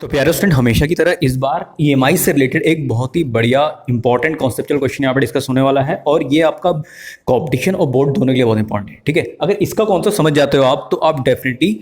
तो प्यारे स्टूडेंट, हमेशा की तरह इस बार ईएमआई से रिलेटेड एक बहुत ही बढ़िया इंपॉर्टेंट कॉन्सेप्चुअल क्वेश्चन यहाँ पर डिस्कस होने वाला है और ये आपका कंपटीशन और बोर्ड दोनों के लिए बहुत इंपॉर्टेंट है। ठीक है, अगर इसका कॉन्सेप्ट समझ जाते हो आप तो आप डेफिनेटली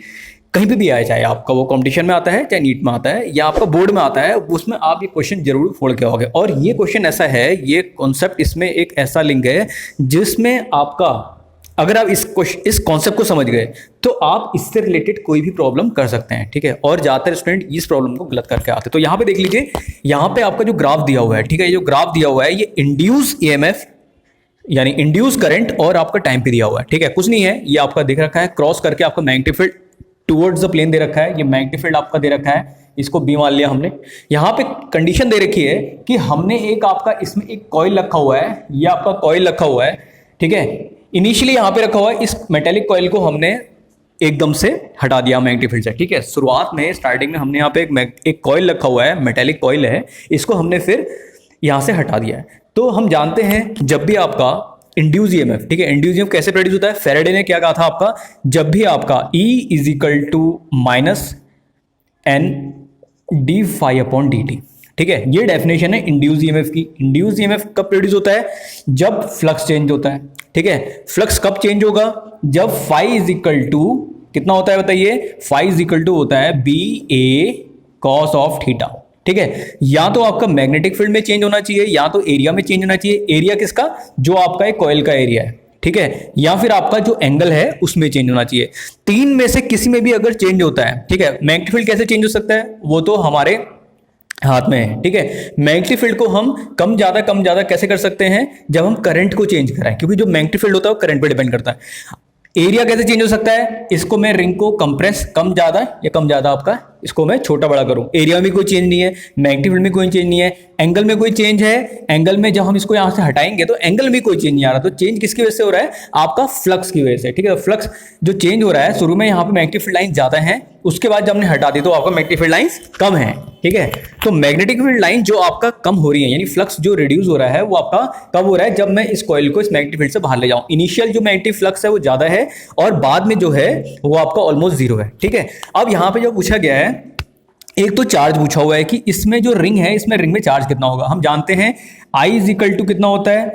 कहीं पे भी आए, चाहे आपका वो कंपटीशन में आता है, चाहे नीट में आता है या आपका बोर्ड में आता है, उसमें आप ये क्वेश्चन जरूर फोड़ के आओगे। और ये क्वेश्चन ऐसा है, ये कॉन्सेप्ट इसमें एक ऐसा लिंक है जिसमें आपका अगर आप इस कॉन्सेप्ट को समझ गए तो आप इससे रिलेटेड कोई भी प्रॉब्लम कर सकते हैं। ठीक है, और ज़्यादातर स्टूडेंट इस प्रॉब्लम को गलत करके आते हैं। तो यहाँ पे देख लीजिए, यहाँ पे आपका जो ग्राफ दिया हुआ है, ठीक है, ये जो ग्राफ दिया हुआ है ये इंड्यूस ईएमएफ यानी इंड्यूस करंट और आपका टाइम पे दिया हुआ है। ठीक है, कुछ नहीं है, ये आपका दिख रखा है क्रॉस करके आपका magnetic field towards the plane दे रखा है, ये मैग्नेटिक फील्ड आपका दे रखा है, इसको बी मान लिया हमने। यहाँ पे कंडीशन दे रखी है कि हमने एक आपका इसमें एक कॉइल रखा हुआ है, ये आपका कॉइल रखा हुआ है। ठीक है, इनिशियली यहां पे रखा हुआ है, इस मेटेलिक कॉइल को हमने एकदम से हटा दिया मैग्नेटिक फील्ड से। ठीक है, शुरुआत में स्टार्टिंग में हमने यहाँ पे एक कॉइल रखा हुआ है, मेटेलिक कॉइल है, इसको हमने फिर यहां से हटा दिया है। तो हम जानते हैं जब भी आपका इंड्यूस ईएमएफ, ठीक है, इंड्यूस ईएमएफ कैसे प्रोड्यूस होता है, फैराडे ने क्या कहा था आपका, जब भी आपका E is equal to minus N D phi upon D T. ठीक है, ये डेफिनेशन है इंड्यूस ईएमएफ की। इंड्यूस ईएमएफ कब प्रोड्यूस होता है, जब फ्लक्स चेंज होता है। ठीक है, फ्लक्स कब चेंज होगा, जब फाई इज इक्वल टू कितना होता है बताइए, फाई इज इक्वल टू होता है B A cos of theta. ठीक है, या तो आपका मैग्नेटिक फील्ड में चेंज होना चाहिए या तो एरिया में चेंज होना चाहिए। एरिया किसका, जो आपका एक कॉइल का एरिया है। ठीक है, या फिर आपका जो एंगल है उसमें चेंज होना चाहिए। तीन में से किसी में भी अगर चेंज होता है, ठीक है, मैग्नेटिक फील्ड कैसे चेंज हो सकता है, वो तो हमारे हाथ में है। ठीक है, मैग्नेटिक फील्ड को हम कम ज्यादा कैसे कर सकते हैं, जब हम करंट को चेंज कराएं, क्योंकि जो मैग्नेटिक फील्ड होता है वो करंट पे डिपेंड करता है। एरिया कैसे चेंज हो सकता है, इसको मैं रिंग को कंप्रेस कम ज्यादा आपका इसको मैं छोटा बड़ा करूं, एरिया में कोई चेंज नहीं है, मैग्नेटिक फील्ड में कोई चेंज नहीं है, एंगल में कोई चेंज है, एंगल में जब हम इसको यहां से हटाएंगे तो एंगल में कोई चेंज नहीं आ रहा। तो चेंज किसकी वजह से हो रहा है, आपका फ्लक्स की वजह से। ठीक है, फ्लक्स जो चेंज हो रहा है, शुरू में यहाँ पे मैग्नेटिक फील्ड लाइन ज्यादा है, उसके बाद जब हमने हटा दी तो आपका मैग्नेटिक फील्ड लाइन कम है। ठीक है, तो मैग्नेटिक फील्ड लाइन जो आपका कम हो रही है, यानी फ्लक्स जो रिड्यूस हो रहा है, वो आपका कब हो रहा है, जब मैं इस कॉइल को इस मैग्नेटिक फील्ड से बाहर ले जाऊं। इनिशियल जो मैग्नेटिक फ्लक्स है वो ज्यादा है और बाद में जो है वो आपका ऑलमोस्ट जीरो है। ठीक है, अब यहां पे जो पूछा गया है, एक तो चार्ज पूछा हुआ है कि इसमें जो रिंग है, इसमें रिंग में चार्ज कितना होगा। हम जानते हैं I इज इक्वल टू कितना होता है,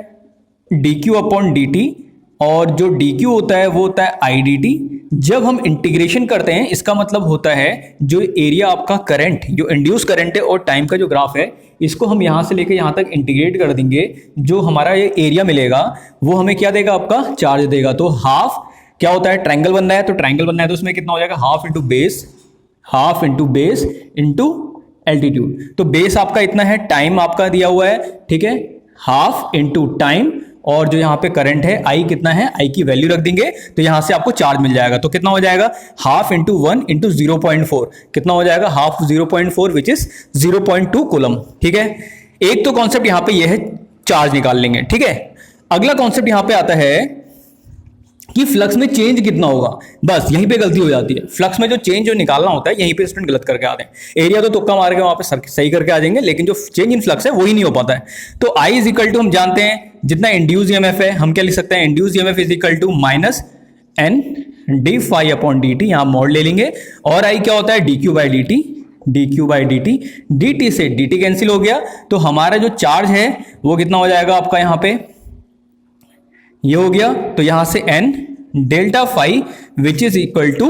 D Q upon D T, और जो डी क्यू होता है वो होता है आई डी टी। जब हम इंटीग्रेशन करते हैं, इसका मतलब होता है जो एरिया आपका करंट, जो इंड्यूस करंट है और टाइम का जो ग्राफ है, इसको हम यहां से लेकर यहां तक इंटीग्रेट कर देंगे, जो हमारा ये एरिया मिलेगा वो हमें क्या देगा, आपका चार्ज देगा। तो हाफ क्या होता है, ट्रायंगल बनना है, तो ट्रायंगल बनना है तो उसमें कितना हो जाएगा, half into base into altitude. तो बेस आपका इतना है, टाइम आपका दिया हुआ है। ठीक है, हाफ इंटू टाइम, और जो यहाँ पे करंट है आई कितना है, आई की वैल्यू रख देंगे तो यहां से आपको चार्ज मिल जाएगा। तो कितना हो जाएगा, हाफ इंटू 1 इंटू 0.4, कितना हो जाएगा, हाफ 0.4 विच इज 0.2 कूलम। ठीक है, एक तो कॉन्सेप्ट यहां पे ये है, चार्ज निकाल लेंगे। ठीक है, अगला कॉन्सेप्ट यहां पे आता है कि फ्लक्स में चेंज कितना होगा। बस यहीं पे गलती हो जाती है, फ्लक्स में जो चेंज जो निकालना होता है यहीं पे स्टूडेंट गलत करके आते हैं। एरिया तो तुक्का मार के वहां पे सही करके आ जाएंगे, लेकिन जो चेंज इन फ्लक्स है वही नहीं हो पाता है। तो I इज इक्वल टू हम जानते हैं जितना इंड्यूस ईएमएफ है, हम क्या लिख सकते हैं, induce EMF is equal to minus N D phi upon D T, यहां मोड ले लेंगे, और I क्या होता है, D Q by D T, D Q by D T, D T से डी टी कैंसिल हो गया, तो हमारा जो चार्ज है वो कितना हो जाएगा आपका, यहां पे ये हो गया, तो यहां से N delta phi which is equal to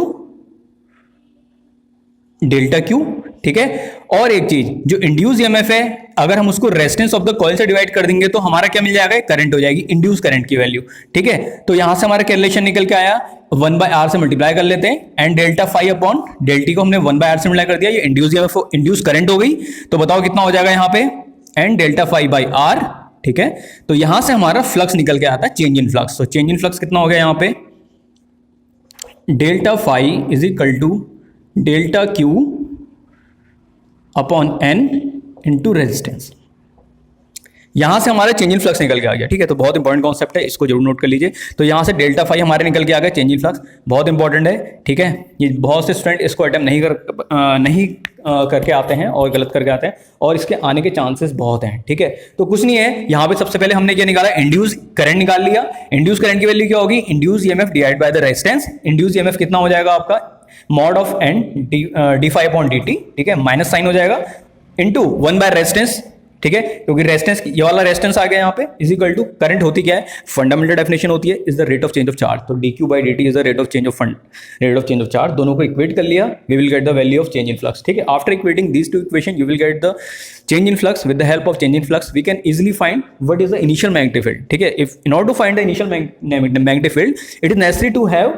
delta Q. ठीक है, और एक चीज, जो इंड्यूस ईएमएफ है, अगर हम उसको रेजिस्टेंस ऑफ द कॉइल से डिवाइड कर देंगे तो हमारा क्या मिल जाएगा, करंट हो जाएगी, इंड्यूस करंट की वैल्यू। ठीक है, तो यहां से हमारा क्या रिलेशन निकल के आया, 1/r से मल्टीप्लाई कर लेते हैं, एंड डेल्टा फाई अपॉन डेल्टी को हमने 1/r से मल्टीप्लाई कर दिया, ये इंड्यूस ईएमएफ इंड्यूस करंट हो गई। तो बताओ कितना हो जाएगा यहाँ पे, and delta phi by R. ठीक है, तो यहां से हमारा फ्लक्स निकल के आता है, चेंज इन फ्लक्स। तो चेंज इन फ्लक्स कितना हो गया यहाँ पे, delta phi is equal to delta Q upon N into resistance. यहां से हमारा चेंज इन फ्लक्स निकल के आ गया। ठीक है, तो बहुत इंपॉर्टेंट कॉन्सेप्ट है, इसको जरूर नोट कर लीजिए। तो यहां से डेल्टा फाई हमारे निकल के आ गया, चेंज इन फ्लक्स बहुत इंपॉर्टेंट है। ठीक है, ये बहुत से स्टूडेंट इसको अटेम्प्ट नहीं करके आते हैं और गलत करके आते हैं, और इसके आने के चांसेस बहुत हैं। ठीक है, तो कुछ नहीं है, यहाँ पे सबसे पहले हमने क्या निकाला, इंड्यूस करंट निकाल लिया। इंड्यूस करंट की वैल्यू क्या होगी, induce EMF divide by the resistance. Induce EMF कितना हो जाएगा आपका, mod of N D phi upon D T, ठीक है, माइनस साइन हो जाएगा इंटू 1 बाय रेजिस्टेंस, ठीक है, क्योंकि रेजिस्टेंस, ये वाला रेजिस्टेंस आ गया यहाँ पे, इज इक्वल टू करंट होती क्या है, फंडामेंटल डेफिनेशन होती है is the rate of change of charge, तो dq बाई dt is the rate of change of charge, दोनों को इक्वेट कर लिया, we will get the value of change in flux, ठीक है। After equating these two equation you will get the change in flux, with the help of change in flux we can easily find what is the initial magnetic field, ठीक है। If in order to find the initial magnetic field it is necessary to have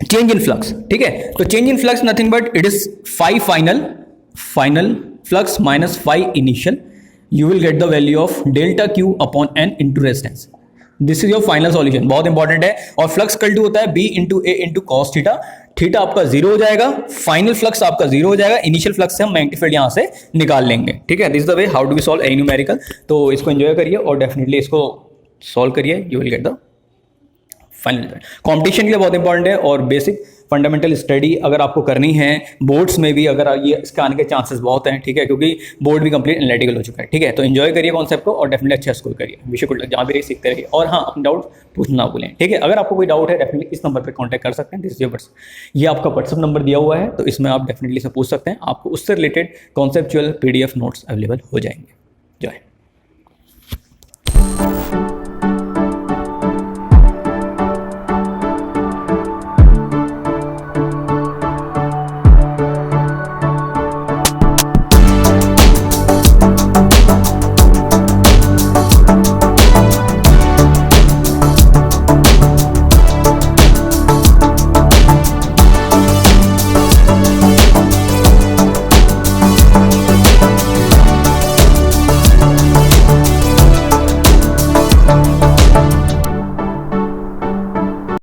change in flux, ठीक है। तो change in flux nothing but it is phi final flux minus phi initial, you will get the value of delta q upon n into resistance. This is your final solution, बहुत important है। और flux कल to होता है b into ए into cos theta, theta आपका zero हो जाएगा, final flux आपका जीरो हो जाएगा, इनिशियल फ्लक्स से हम मैग्नेटिक फील्ड यहां से निकाल लेंगे, ठीक है। This is the way how do we solve any numerical. तो इसको एंजॉय करिए और डेफिनेटली इसको सॉल्व करिए, you will get the final result. Competition के लिए बहुत इंपॉर्टेंट है और बेसिक फंडामेंटल स्टडी अगर आपको करनी है बोर्ड्स में भी, अगर ये इसका आने के चांसेस बहुत हैं, ठीक है, क्योंकि बोर्ड भी कंप्लीट एनालिटिकल हो चुका है, ठीक है। तो एंजॉय करिए कॉन्सेप्ट को और डेफिनेटली अच्छा स्कोर करिए, विषय को जहाँ भी रही सीखते रहिए। और हाँ, अपने डाउट पूछना ना भूलें, ठीक है। अगर आपको कोई डाउट है डेफिनेटली इस नंबर पर कॉन्टैक्ट कर सकते हैं, दिस इज ये आपका व्हाट्सअप नंबर दिया हुआ है, तो इसमें आप डेफिनेटली से पूछ सकते हैं, आपको उससे related conceptual PDF notes available हो जाएंगे। जय।